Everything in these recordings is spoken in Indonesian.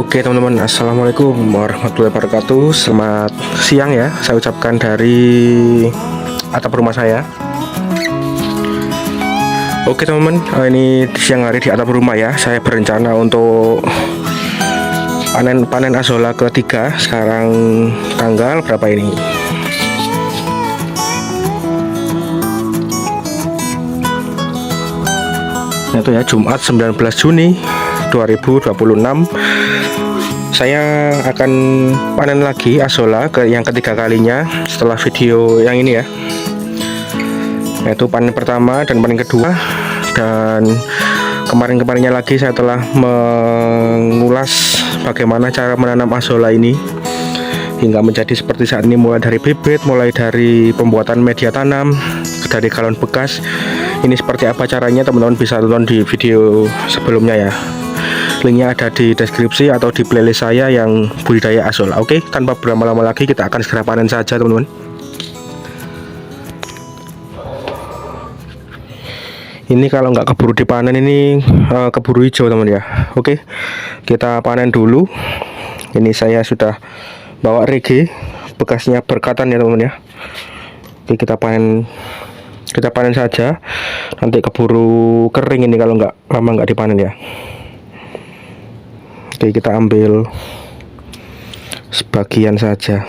Oke teman-teman, assalamualaikum warahmatullahi wabarakatuh. Selamat siang ya, saya ucapkan dari atap rumah saya. Oke teman-teman, ini siang hari di atap rumah ya. Saya berencana untuk panen azolla ketiga. Sekarang tanggal berapa ini? Itu ya, Jumat 19 Juni 2026. Saya akan panen lagi azolla ke yang ketiga kalinya setelah video yang ini ya, yaitu panen pertama dan panen kedua. Dan kemarin-kemarinnya lagi saya telah mengulas bagaimana cara menanam azolla ini hingga menjadi seperti saat ini, mulai dari bibit, mulai dari pembuatan media tanam, dari galon bekas. Ini seperti apa caranya, teman-teman bisa tonton di video sebelumnya ya. Linknya ada di deskripsi atau di playlist saya yang budidaya azolla. Oke, tanpa berlama-lama lagi kita akan segera panen saja teman-teman. Ini kalau nggak keburu dipanen ini keburu hijau teman ya. Oke, kita panen dulu. Ini saya sudah bawa rege, bekasnya berkatan ya teman-teman ya. Oke, kita panen saja, nanti keburu kering ini kalau lama nggak dipanen ya. Oke, kita ambil sebagian saja.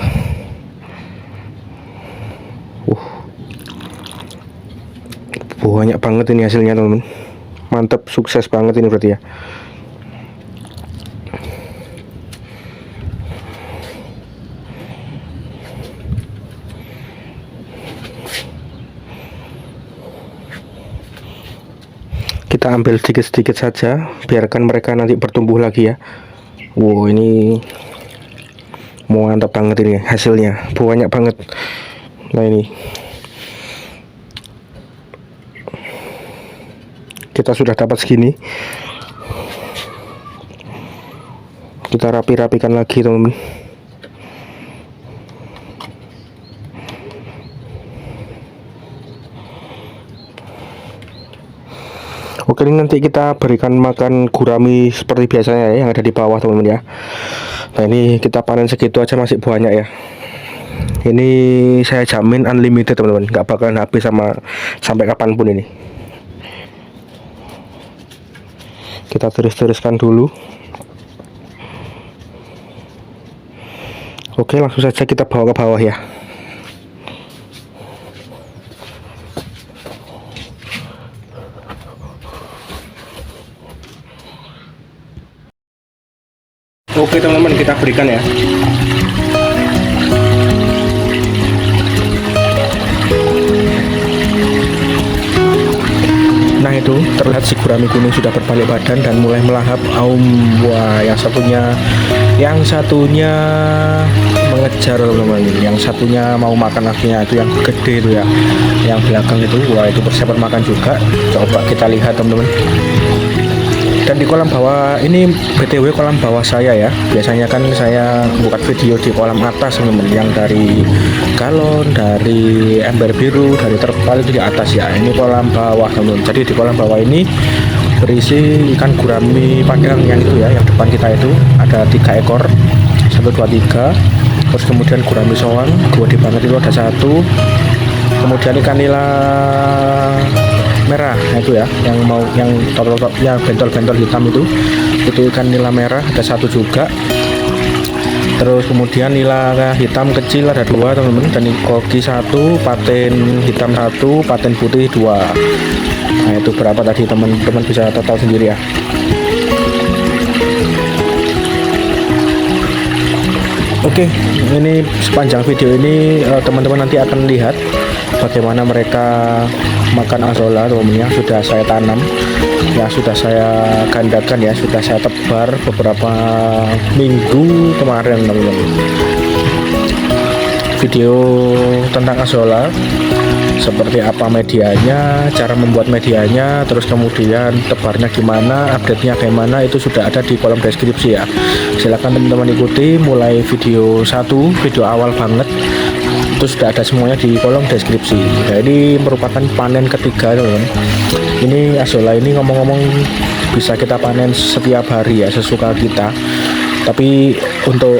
Banyak banget ini hasilnya teman-teman. Mantap, sukses banget ini berarti ya. Kita ambil sedikit-sedikit saja, biarkan mereka nanti bertumbuh lagi ya. Wow, ini mantap banget ini hasilnya, banyak banget. Nah ini kita sudah dapat segini. Kita rapi-rapikan lagi teman-teman. Oke, ini nanti kita berikan makan gurami seperti biasanya ya, yang ada di bawah teman-teman ya. Nah ini kita panen segitu aja masih banyak ya. Ini saya jamin unlimited teman-teman, nggak bakalan habis sampai kapanpun ini. Kita terus-teruskan dulu. Oke, langsung saja kita bawa ke bawah ya. Oke teman-teman, kita berikan ya. Nah itu terlihat si gurami kuning sudah berbalik badan dan mulai melahap. Wah, yang satunya mengejar teman-teman. Yang satunya mau makan akhirnya, itu yang gede itu ya, yang belakang itu. Wah, itu persiapan makan juga. Coba kita lihat teman-teman. Dan di kolam bawah ini, BTW kolam bawah saya ya, biasanya kan saya buat video di kolam atas teman-teman, yang dari galon, dari ember biru, dari terpal itu di atas ya. Ini kolam bawah teman-teman. Jadi di kolam bawah ini berisi ikan gurami padang yang itu ya, yang depan kita itu ada 3 ekor, 1, 2, 3. Terus kemudian gurami soang, gede banget itu ada 1. Kemudian ikan nila merah itu ya, yang bentol-bentol hitam itu ikan nila merah ada 1 juga. Terus kemudian nila hitam kecil ada 2 teman-teman, dan koki 1, paten hitam 1, paten putih 2. Nah itu berapa tadi teman-teman bisa total sendiri ya. Oke, ini sepanjang video ini teman-teman nanti akan lihat bagaimana mereka makan azolla teman-teman ya. Sudah saya tanam ya, sudah saya gandakan ya, sudah saya tebar beberapa minggu kemarin teman-teman. Video tentang azolla, seperti apa medianya, cara membuat medianya, terus kemudian tebarnya gimana, update-nya bagaimana, itu sudah ada di kolom deskripsi ya. Silahkan teman-teman ikuti mulai video 1, video awal banget, itu sudah ada semuanya di kolom deskripsi. Nah, ini merupakan panen ketiga teman-teman. Ini azolla ini ngomong-ngomong bisa kita panen setiap hari ya, sesuka kita. Tapi untuk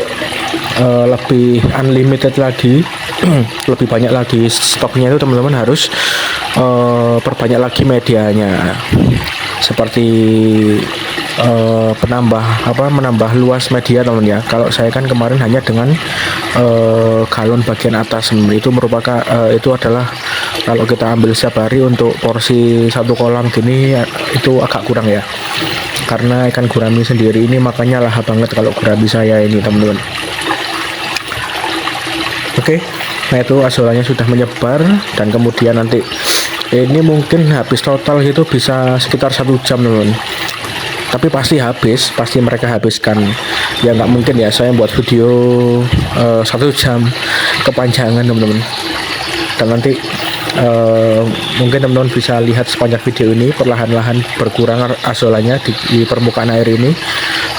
lebih unlimited lagi lebih banyak lagi stoknya itu teman-teman harus perbanyak lagi medianya, seperti menambah luas media teman ya. Kalau saya kan kemarin hanya dengan galon bagian atas, itu merupakan itu adalah kalau kita ambil setiap hari untuk porsi satu kolam gini itu agak kurang ya, karena ikan gurami sendiri ini makannya lahap banget kalau gurami saya ini teman-teman. Oke, nah itu asolanya sudah menyebar, dan kemudian nanti ini mungkin habis total itu bisa sekitar 1 jam teman-teman. Tapi pasti habis, pasti mereka habiskan. Ya nggak mungkin ya saya buat video 1 jam, kepanjangan teman-teman. Dan nanti mungkin teman-teman bisa lihat sepanjang video ini perlahan-lahan berkurang asolanya di permukaan air ini,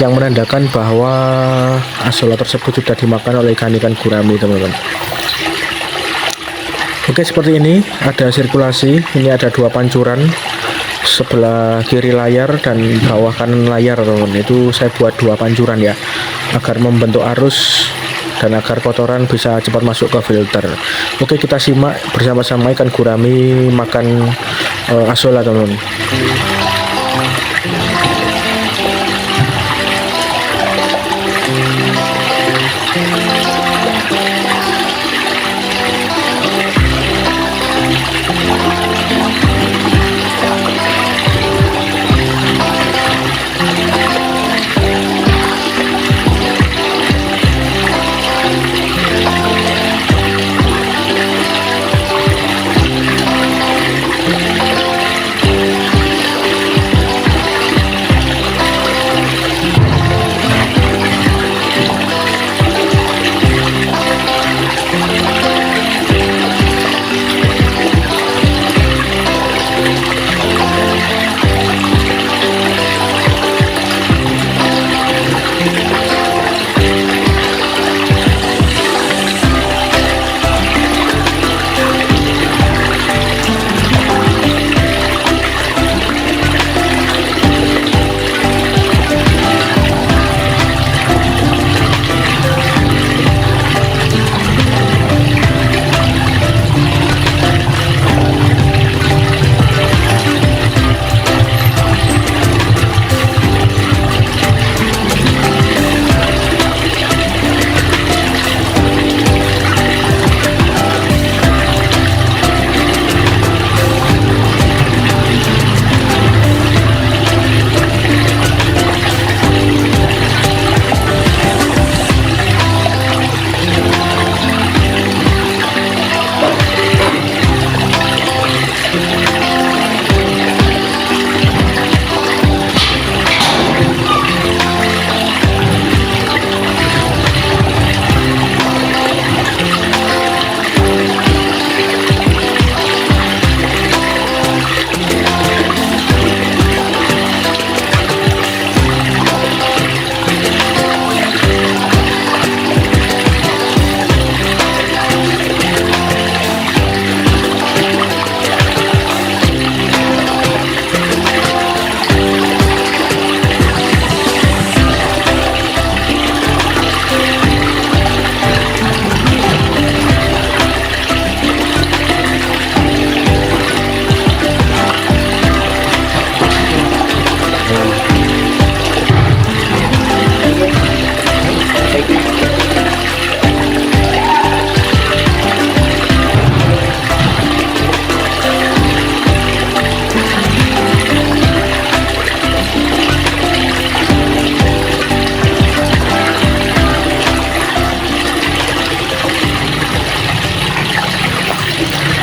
yang menandakan bahwa asola tersebut sudah dimakan oleh ikan-ikan gurami teman-teman. Oke, seperti ini ada sirkulasi. Ini ada 2 pancuran, sebelah kiri layar dan bawah kanan layar teman-teman. Itu saya buat 2 pancuran ya, agar membentuk arus dan agar kotoran bisa cepat masuk ke filter. Oke, kita simak bersama-sama ikan gurami makan asola teman-teman.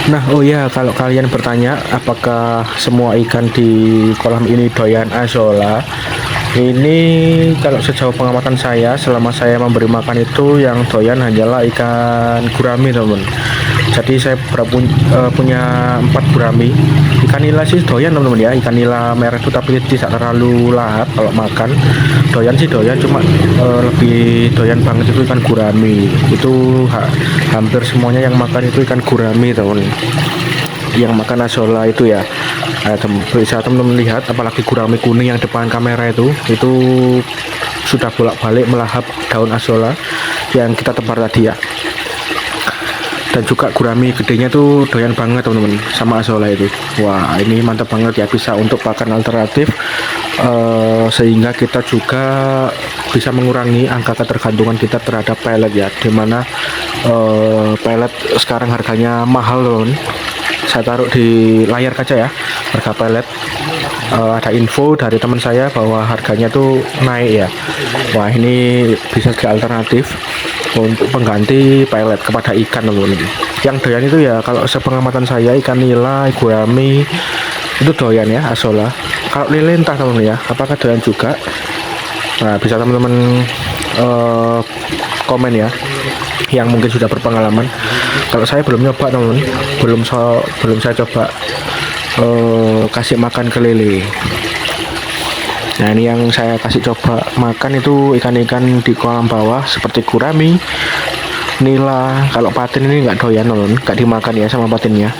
Nah, oh ya, kalau kalian bertanya apakah semua ikan di kolam ini doyan azolla, ini kalau sejauh pengamatan saya selama saya memberi makan itu yang doyan hanyalah ikan gurami teman. Jadi saya punya 4 gurami. Ikan nila sih doyan teman-teman ya, ikan nila merah itu, tapi tidak terlalu lahap kalau makan. Doyan sih doyan, cuma lebih doyan banget itu ikan gurami. Itu hampir semuanya yang makan itu ikan gurami teman, yang makan azolla itu ya. Bisa teman-teman lihat, apalagi gurami kuning yang depan kamera itu sudah bolak-balik melahap daun azolla yang kita tebar tadi ya. Dan juga gurami gedenya tuh doyan banget teman-teman sama azolla itu. Wah, ini mantap banget ya, bisa untuk pakan alternatif, sehingga kita juga bisa mengurangi angka ketergantungan kita terhadap pellet ya, dimana pellet sekarang harganya mahal teman. Saya taruh di layar kaca ya harga pellet. Ada info dari teman saya bahwa harganya tuh naik ya. Wah, ini bisa jadi alternatif untuk pengganti pellet kepada ikan teman-teman. Yang doyan itu ya, kalau sepengamatan saya, ikan nila, gurami itu doyan ya azolla. Kalau lele entah teman-teman ya, apakah doyan juga. Nah, bisa teman-teman komen ya yang mungkin sudah berpengalaman. Kalau saya belum nyoba teman-teman, belum saya coba kasih makan ke lele. Nah, ini yang saya kasih coba makan itu ikan-ikan di kolam bawah seperti gurami, nila. Kalau patin ini nggak doyan teman, nggak dimakan ya sama patinnya.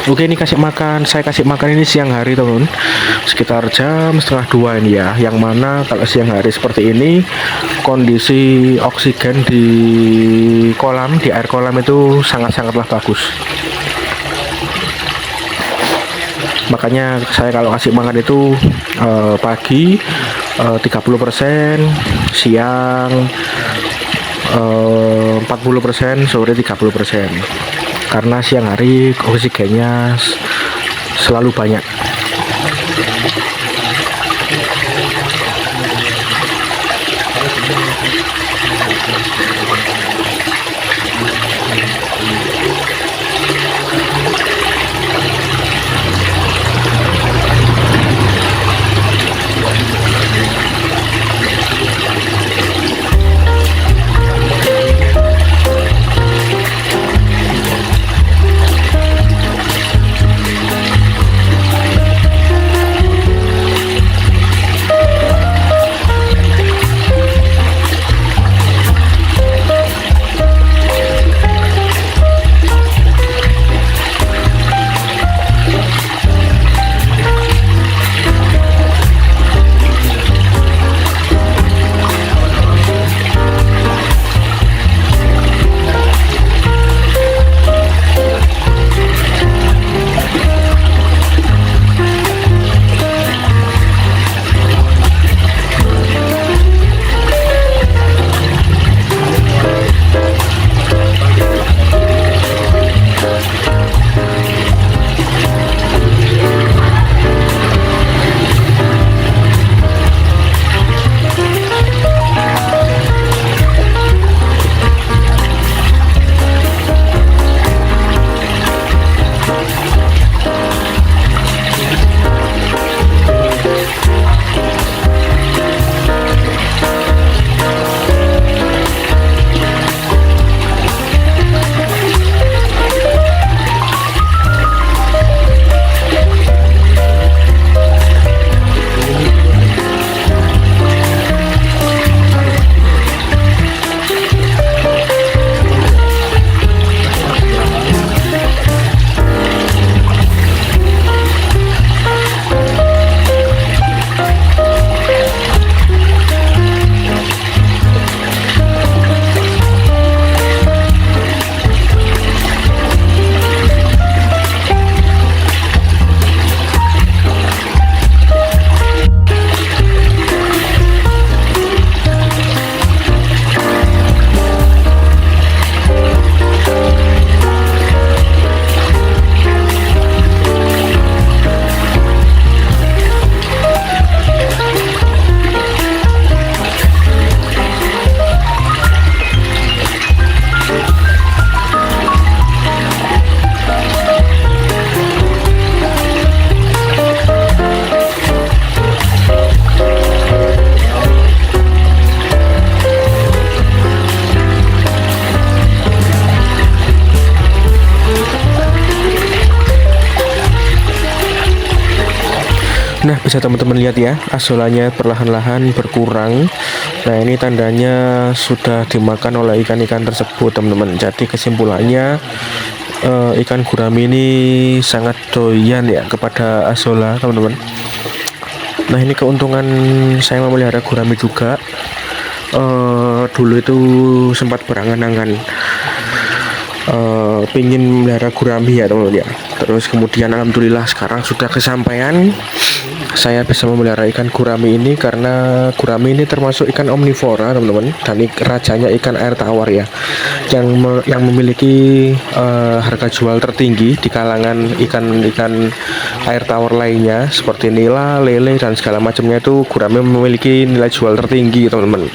Oke, ini saya kasih makan ini siang hari teman, sekitar jam 1:30 ini ya. Yang mana kalau siang hari seperti ini kondisi oksigen di air kolam itu sangatlah bagus. Makanya saya kalau kasih makan itu pagi 30%, siang 40%, sore 30%. Karena siang hari oksigennya selalu banyak. Nah, bisa teman-teman lihat ya, azollanya perlahan-lahan berkurang. Nah, ini tandanya sudah dimakan oleh ikan-ikan tersebut teman-teman. Jadi kesimpulannya, ikan gurami ini sangat doyan ya kepada azolla teman-teman. Nah, ini keuntungan saya memelihara gurami juga. Dulu itu sempat berangan-angan pingin melihara gurami ya teman-teman ya. Terus kemudian alhamdulillah sekarang sudah kesampaian. Saya bisa memelihara ikan gurami ini karena gurami ini termasuk ikan omnivora teman-teman, dan rajanya ikan air tawar ya, yang memiliki harga jual tertinggi di kalangan ikan-ikan air tawar lainnya seperti nila, lele dan segala macamnya. Itu gurami memiliki nilai jual tertinggi teman-teman.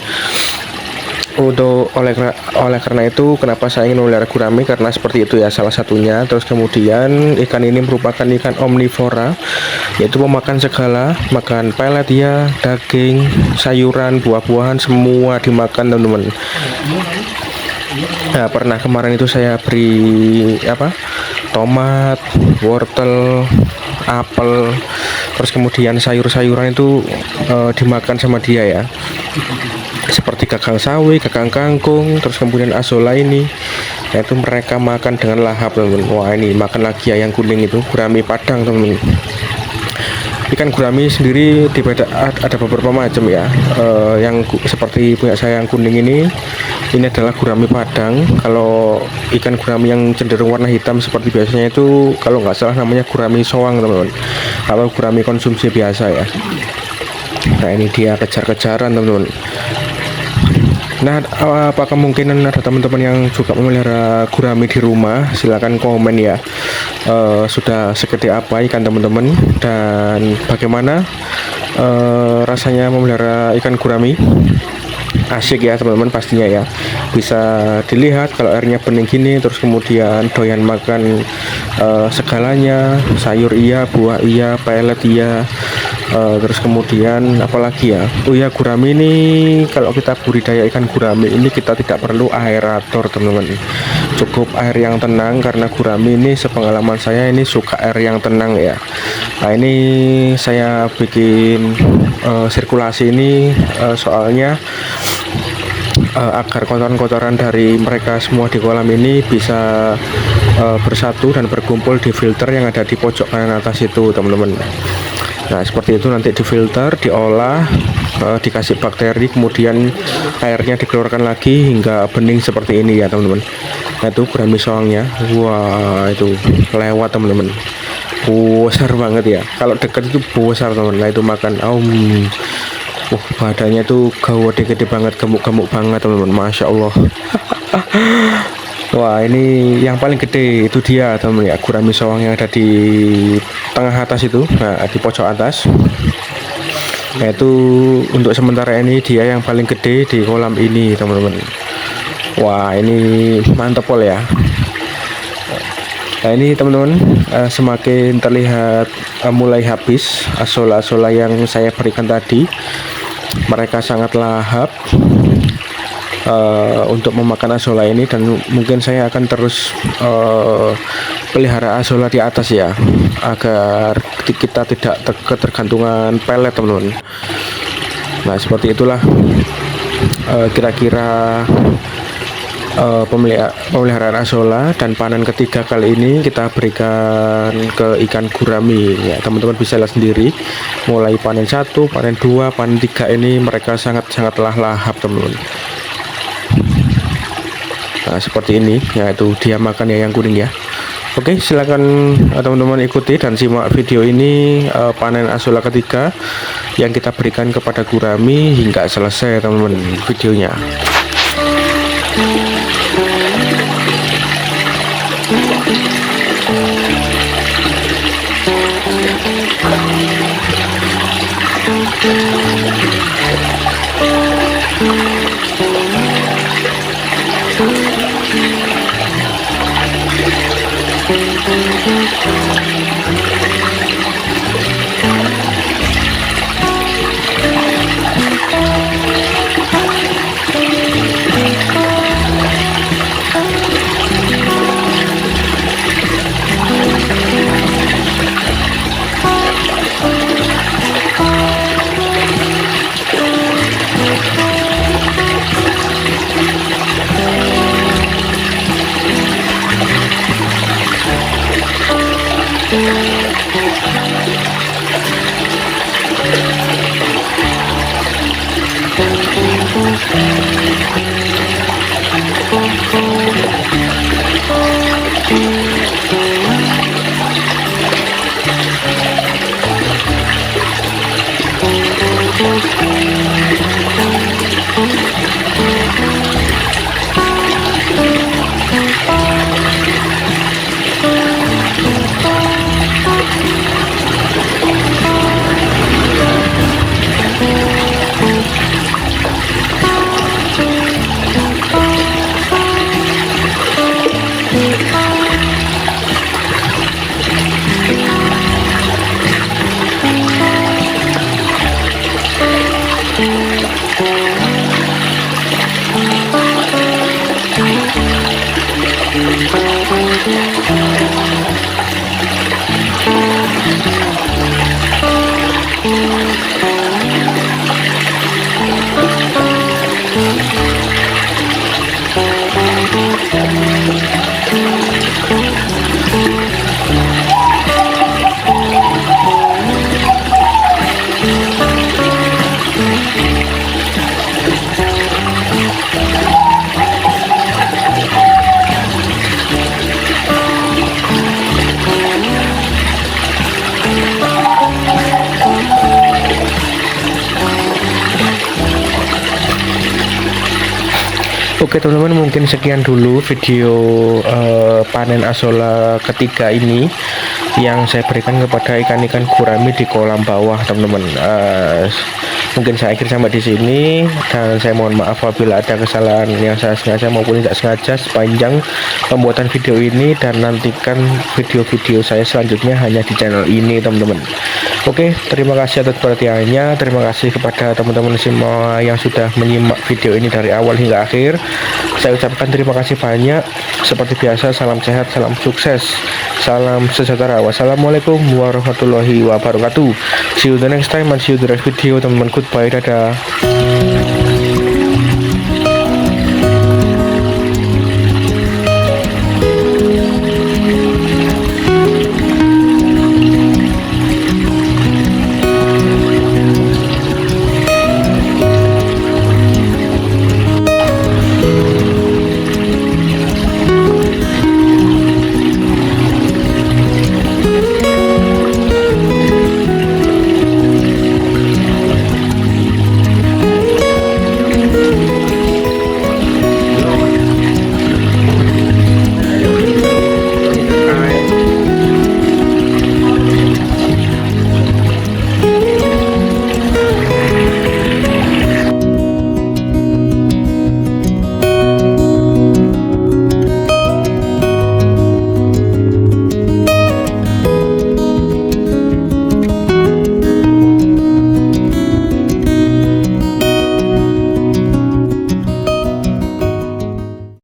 Oleh karena itu kenapa saya ingin memelihara gurami, karena seperti itu ya salah satunya. Terus kemudian ikan ini merupakan ikan omnivora, yaitu memakan segala, makan pelet ya, daging, sayuran, buah-buahan, semua dimakan teman-teman. Nah, pernah kemarin itu saya beri tomat, wortel, apel, terus kemudian sayur-sayuran itu dimakan sama dia ya, seperti kakang sawi, kakang kangkung, terus kemudian azolla ini. Nah, itu mereka makan dengan lahap teman-teman. Wah, ini makan lagi ya yang kuning itu, gurami padang teman-teman. Ikan gurami sendiri ada beberapa macam ya. Yang seperti punya saya yang kuning ini adalah gurami padang. Kalau ikan gurami yang cenderung warna hitam seperti biasanya itu, kalau nggak salah namanya gurami soang teman-teman, atau gurami konsumsi biasa ya. Nah, ini dia kejar-kejaran teman-teman. Nah, apa kemungkinan ada teman-teman yang juga memelihara gurami di rumah? Silahkan komen ya. Sudah segede apa ikan teman-teman, dan bagaimana rasanya memelihara ikan gurami? Asik ya teman-teman pastinya ya. Bisa dilihat kalau airnya bening gini, terus kemudian doyan makan segalanya, sayur iya, buah iya, pelet iya. Terus kemudian apalagi ya, oh ya, gurami ini kalau kita budidaya ikan gurami ini kita tidak perlu aerator teman-teman, cukup air yang tenang, karena gurami ini sepengalaman saya ini suka air yang tenang ya. Nah, ini saya bikin sirkulasi ini soalnya agar kotoran-kotoran dari mereka semua di kolam ini bisa bersatu dan berkumpul di filter yang ada di pojok kanan atas itu teman-teman. Nah, seperti itu nanti difilter, diolah, dikasih bakteri, kemudian airnya dikeluarkan lagi hingga bening seperti ini ya teman-teman. Nah, itu gurami soangnya. Wah, itu lewat teman-teman, besar banget ya. Kalau dekat itu besar teman-teman. Nah, itu makan badannya tuh gede banget, gemuk-gemuk banget teman-teman, masya Allah. Wah, ini yang paling gede itu dia teman-teman ya, gurami soang yang ada di tengah atas itu, nah di pojok atas. Nah, itu untuk sementara ini dia yang paling gede di kolam ini teman-teman. Wah, ini mantap pol ya. Nah, ini teman-teman semakin terlihat mulai habis azolla yang saya berikan tadi. Mereka sangat lahap untuk memakan azolla ini, dan mungkin saya akan terus pelihara azolla di atas ya, agar kita tidak ketergantungan pelet teman-teman. Nah, seperti itulah kira-kira pemeliharaan azolla. Dan panen ketiga kali ini kita berikan ke ikan gurami ya, teman-teman bisa lihat sendiri. Mulai panen 1, panen 2, panen 3 ini mereka sangatlah lahap teman-teman. Nah, seperti ini ya, itu dia makan ya yang kuning ya. Oke, silakan teman-teman ikuti dan simak video ini panen azolla ketiga yang kita berikan kepada gurami hingga selesai teman-teman videonya. Oke teman-teman, mungkin sekian dulu video panen azolla ketiga ini yang saya berikan kepada ikan-ikan gurami di kolam bawah teman-teman. Mungkin saya akhir sampai di sini, dan saya mohon maaf apabila ada kesalahan yang saya sengaja maupun tidak sengaja sepanjang pembuatan video ini, dan nantikan video-video saya selanjutnya hanya di channel ini teman-teman. Oke, terima kasih atas perhatiannya. Terima kasih kepada teman-teman semua yang sudah menyimak video ini dari awal hingga akhir. Saya ucapkan terima kasih banyak. Seperti biasa, salam sehat, salam sukses, salam sejahtera. Wassalamualaikum warahmatullahi wabarakatuh. See you the next time and see you the next video teman-teman. Goodbye, dadah.